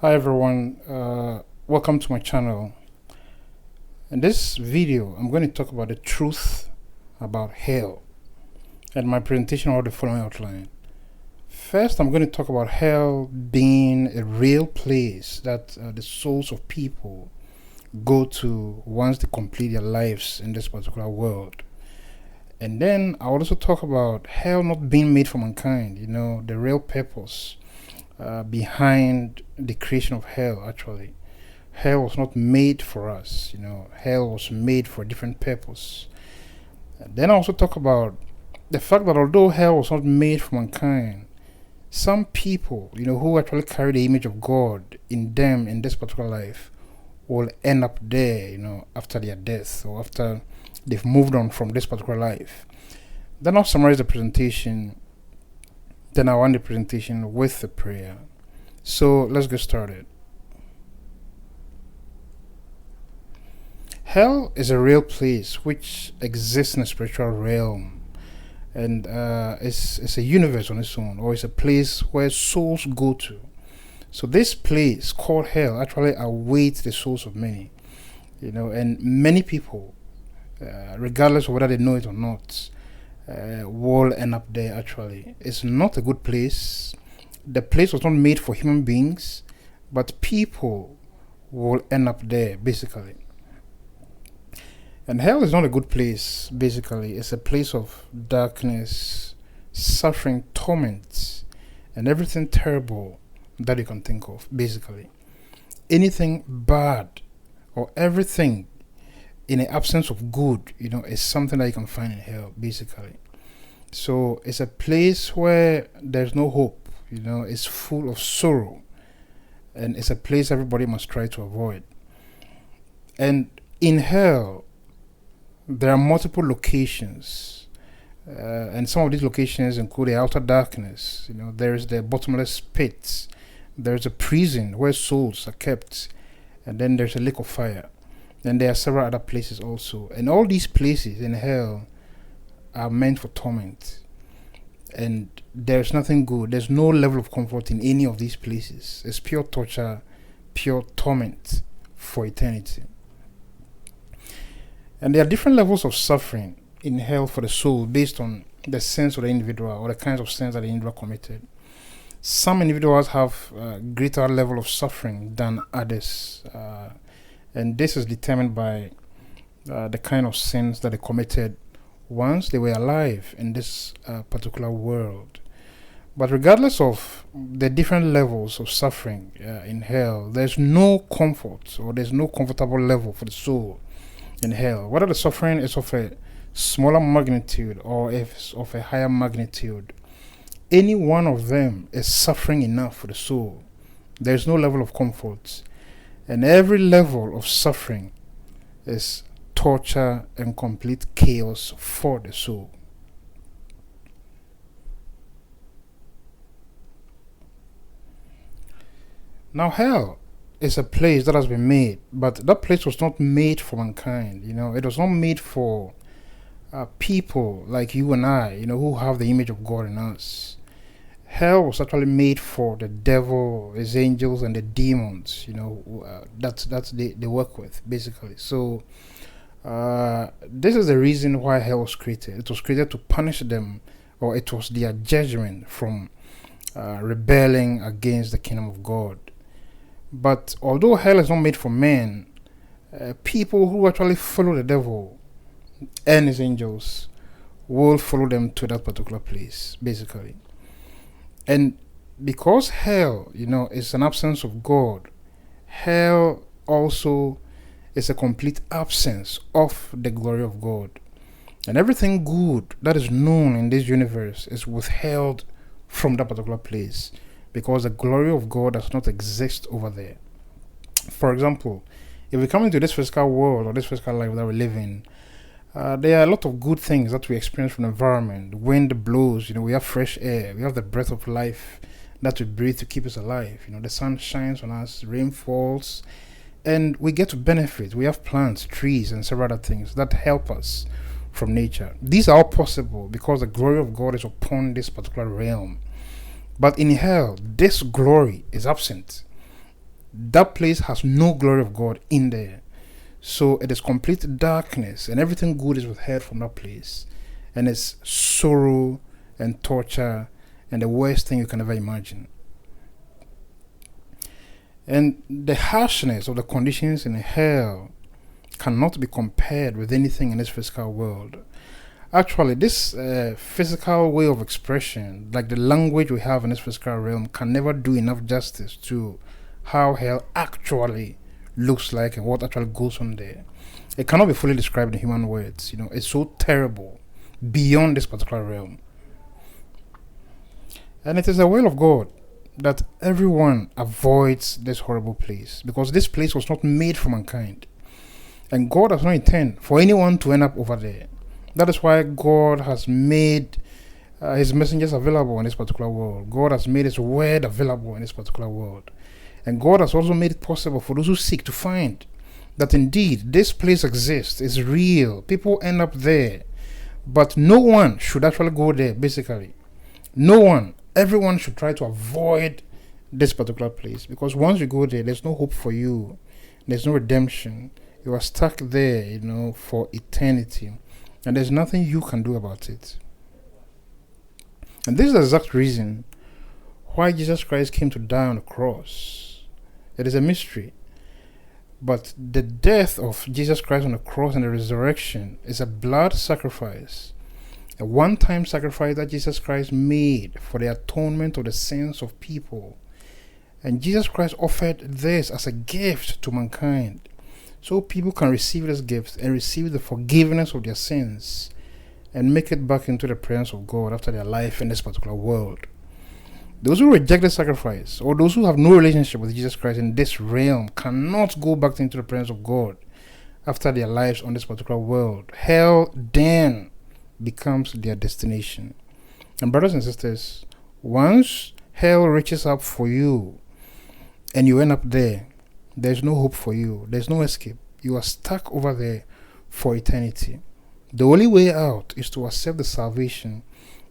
Hi everyone, welcome to my channel. In this video, I'm going to talk about the truth about hell, and my presentation will the following outline. First, I'm going to talk about hell being a real place that the souls of people go to once they complete their lives in this particular world. And then I'll also talk about hell not being made for mankind, the real purpose behind the creation of hell. Actually, hell was not made for us. Hell was made for a different purpose. And then I also talk about the fact that although hell was not made for mankind, some people, who actually carry the image of God in them in this particular life, will end up there, after their death or after they've moved on from this particular life. Then I'll summarize the presentation. Then I'll end the presentation with a prayer. So let's get started. Hell is a real place which exists in a spiritual realm, and it's a universe on its own, or it's a place where souls go to. So this place called hell actually awaits the souls of many, and many people, regardless of whether they know it or not, will end up there. Actually, it's not a good place. The place was not made for human beings, but people will end up there, basically. And hell is not a good place, basically. It's a place of darkness, suffering, torment, and everything terrible that you can think of, basically. Anything bad or everything in the absence of good, is something that you can find in hell, basically. So it's a place where there's no hope, it's full of sorrow, and it's a place everybody must try to avoid. And in hell, there are multiple locations, and some of these locations include the outer darkness. There's the bottomless pits, there's a prison where souls are kept, and then there's a lake of fire. Then there are several other places also. And all these places in hell are meant for torment. And there's nothing good. There's no level of comfort in any of these places. It's pure torture, pure torment for eternity. And there are different levels of suffering in hell for the soul based on the sins of the individual or the kinds of sins that the individual committed. Some individuals have a greater level of suffering than others. And this is determined by the kind of sins that they committed once they were alive in this particular world. But regardless of the different levels of suffering in hell, there's no comfort or there's no comfortable level for the soul in hell. Whether the suffering is of a smaller magnitude or if it's of a higher magnitude, any one of them is suffering enough for the soul. There's no level of comfort. And every level of suffering is torture and complete chaos for the soul. Now, hell is a place that has been made, but that place was not made for mankind. It was not made for people like you and I, who have the image of God in us. Hell was actually made for the devil, his angels, and the demons. That's they work with, basically. So this is the reason why hell was created. It was created to punish them, or it was their judgment from rebelling against the kingdom of God. But although hell is not made for men, people who actually follow the devil and his angels will follow them to that particular place, basically. And because hell, is an absence of God, hell also is a complete absence of the glory of God. And everything good that is known in this universe is withheld from that particular place because the glory of God does not exist over there. For example, if we come into this physical world or this physical life that we live in, there are a lot of good things that we experience from the environment. The wind blows, we have fresh air, we have the breath of life that we breathe to keep us alive. The sun shines on us, rain falls, and we get to benefit. We have plants, trees, and several other things that help us from nature. These are all possible because the glory of God is upon this particular realm. But in hell, this glory is absent. that place has no glory of God in there. So it is complete darkness, and everything good is withheld from that place. And it's sorrow and torture and the worst thing you can ever imagine. And the harshness of the conditions in hell cannot be compared with anything in this physical world. Actually, this physical way of expression, like the language we have in this physical realm, can never do enough justice to how hell actually looks like and what actually goes on there. It cannot be fully described in human words. It's so terrible beyond this particular realm. And it is the will of God that everyone avoids this horrible place, because this place was not made for mankind. And God does not intend for anyone to end up over there. That is why God has made his messengers available in this particular world. God has made his word available in this particular world. And God has also made it possible for those who seek to find that indeed this place exists, is real. People end up there. But no one should actually go there, basically. No one. Everyone should try to avoid this particular place, because once you go there, there's no hope for you. There's no redemption. You are stuck there, for eternity. And there's nothing you can do about it. And this is the exact reason why Jesus Christ came to die on the cross. It is a mystery. But the death of Jesus Christ on the cross and the resurrection is a blood sacrifice. A one-time sacrifice that Jesus Christ made for the atonement of the sins of people. And Jesus Christ offered this as a gift to mankind, so people can receive this gift and receive the forgiveness of their sins and make it back into the presence of God after their life in this particular world. Those who reject the sacrifice, or those who have no relationship with Jesus Christ in this realm, cannot go back into the presence of God after their lives on this particular world. Hell then becomes their destination. And brothers and sisters, once hell reaches up for you and you end up there, there's no hope for you. There's no escape. You are stuck over there for eternity. The only way out is to accept the salvation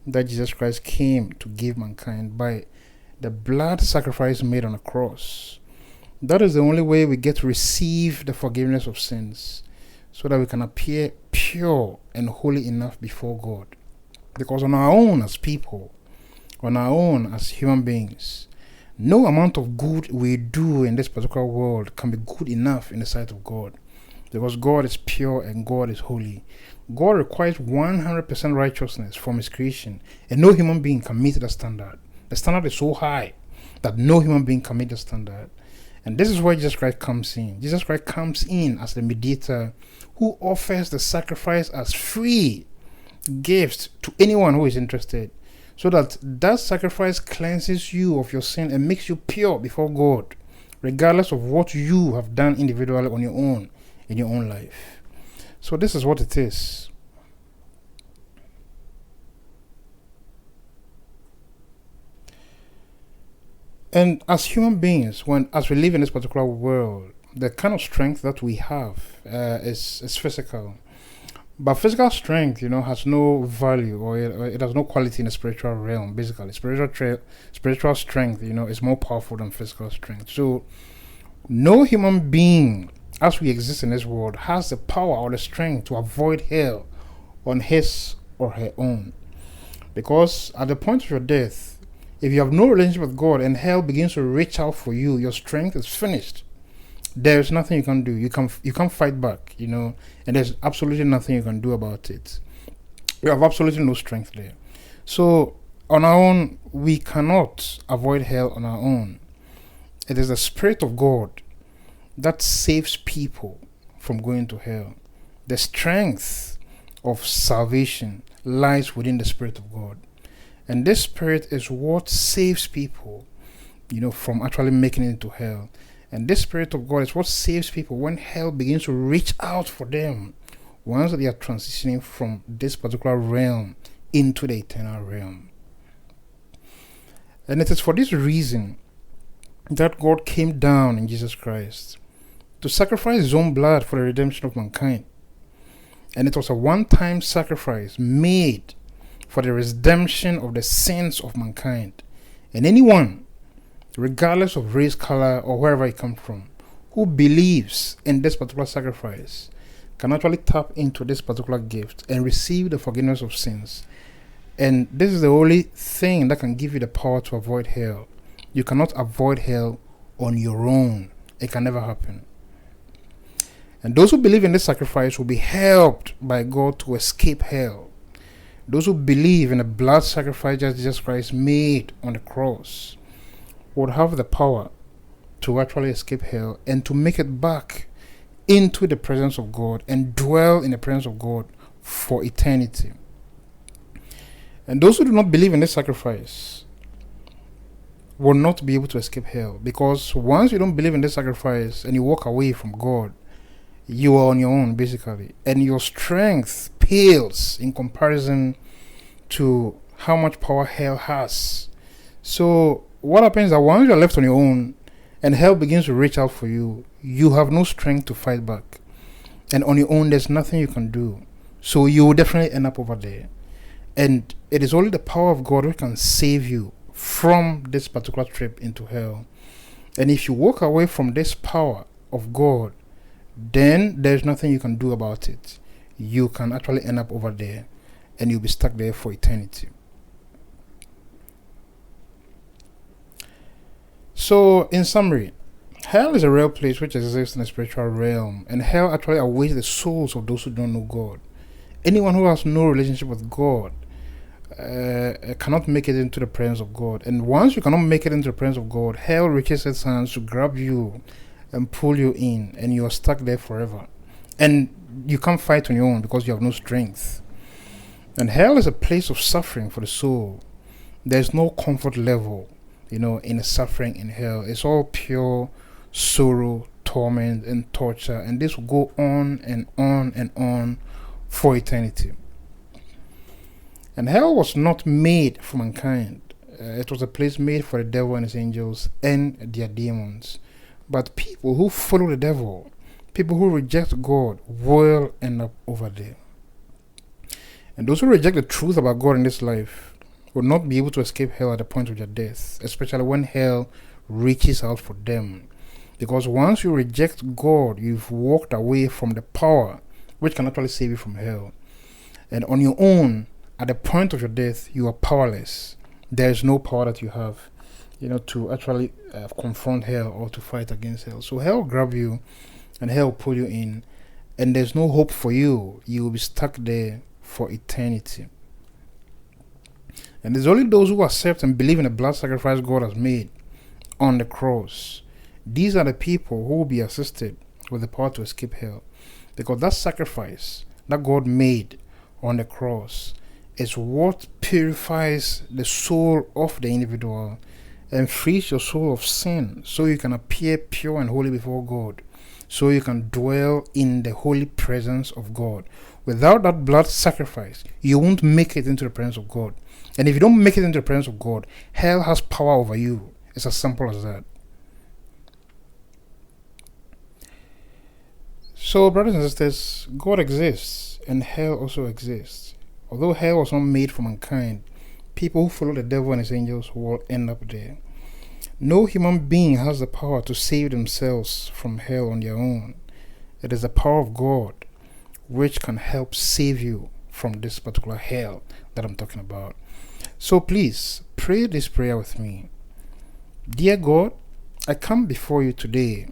that Jesus Christ came to give mankind by the blood sacrifice made on the cross. That is the only way we get to receive the forgiveness of sins, so that we can appear pure and holy enough before God. Because on our own as people, on our own as human beings, no amount of good we do in this particular world can be good enough in the sight of God. Because God is pure and God is holy. God requires 100% righteousness from his creation, and no human being can meet the standard. The standard is so high that no human being can meet the standard. And this is where Jesus Christ comes in. Jesus Christ comes in as the mediator who offers the sacrifice as free gift to anyone who is interested, so that that sacrifice cleanses you of your sin and makes you pure before God, regardless of what you have done individually on your own in your own life. So this is what it is. And as human beings, as we live in this particular world, the kind of strength that we have is physical. But physical strength, has no value, or it has no quality in the spiritual realm. Basically, spiritual strength, is more powerful than physical strength. So, no human being, as we exist in this world, has the power or the strength to avoid hell on his or her own. Because at the point of your death, if you have no relationship with God and hell begins to reach out for you, your strength is finished. There's nothing you can do. You can't fight back, and there's absolutely nothing you can do about it. You have absolutely no strength there. So on our own, we cannot avoid hell on our own. It is the Spirit of God that saves people from going to hell. The strength of salvation lies within the Spirit of God. And this Spirit is what saves people, from actually making it into hell. And this Spirit of God is what saves people when hell begins to reach out for them, once they are transitioning from this particular realm into the eternal realm. And it is for this reason that God came down in Jesus Christ to sacrifice his own blood for the redemption of mankind. And it was a one-time sacrifice made for the redemption of the sins of mankind. And anyone regardless of race, color, or wherever it comes from, who believes in this particular sacrifice can actually tap into this particular gift and receive the forgiveness of sins. And this is the only thing that can give you the power to avoid hell. You cannot avoid hell on your own. It can never happen. And those who believe in this sacrifice will be helped by God to escape hell. Those who believe in the blood sacrifice that Jesus Christ made on the cross would have the power to actually escape hell and to make it back into the presence of God and dwell in the presence of God for eternity. And those who do not believe in this sacrifice will not be able to escape hell, because once you don't believe in this sacrifice and you walk away from God, you are on your own basically, and your strength pales in comparison to how much power hell has. So what happens is that once you're left on your own and hell begins to reach out for you, you have no strength to fight back, and on your own there's nothing you can do. So you will definitely end up over there. And it is only the power of God which can save you from this particular trip into hell. And if you walk away from this power of God, then there's nothing you can do about it. You can actually end up over there and you'll be stuck there for eternity. So, in summary, hell is a real place which exists in the spiritual realm, and hell actually awaits the souls of those who don't know God. Anyone who has no relationship with God cannot make it into the presence of God. And once you cannot make it into the presence of God, hell reaches its hands to grab you and pull you in, and you are stuck there forever. And you can't fight on your own because you have no strength. And hell is a place of suffering for the soul. There's no comfort level, in the suffering in hell. It's all pure sorrow, torment, and torture. And this will go on and on and on for eternity. And hell was not made for mankind. It was a place made for the devil and his angels and their demons. But people who follow the devil, people who reject God, will end up over there. And those who reject the truth about God in this life will not be able to escape hell at the point of their death, especially when hell reaches out for them. Because once you reject God, you've walked away from the power which can actually save you from hell. And on your own, at the point of your death, you are powerless. There is no power that you have, to actually confront hell or to fight against hell. So hell will grab you and hell will pull you in, and there's no hope for you. You will be stuck there for eternity. And there's only those who accept and believe in the blood sacrifice God has made on the cross. These are the people who will be assisted with the power to escape hell. Because that sacrifice that God made on the cross is what purifies the soul of the individual and frees your soul of sin, so you can appear pure and holy before God, so you can dwell in the holy presence of God. Without that blood sacrifice, you won't make it into the presence of God. And if you don't make it into the presence of God, hell has power over you. It's as simple as that. So, brothers and sisters, God exists and hell also exists. Although hell was not made for mankind, people who follow the devil and his angels will end up there. No human being has the power to save themselves from hell on their own. It is the power of God which can help save you from this particular hell that I'm talking about. So please, pray this prayer with me. Dear God, I come before you today.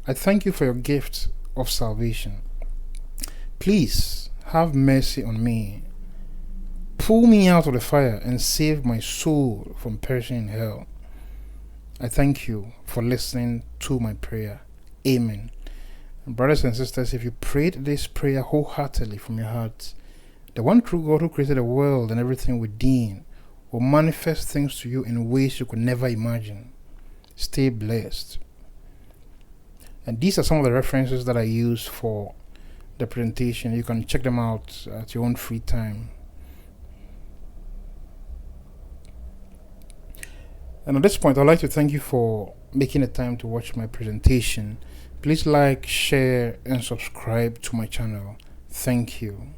I thank you for your gift of salvation. Please have mercy on me. Pull me out of the fire and save my soul from perishing in hell. I thank you for listening to my prayer. Amen. And brothers and sisters, if you prayed this prayer wholeheartedly from your heart, the one true God who created the world and everything within will manifest things to you in ways you could never imagine. Stay blessed. And these are some of the references that I use for the presentation. You can check them out at your own free time. And at this point, I'd like to thank you for making the time to watch my presentation. Please like, share, and subscribe to my channel. Thank you.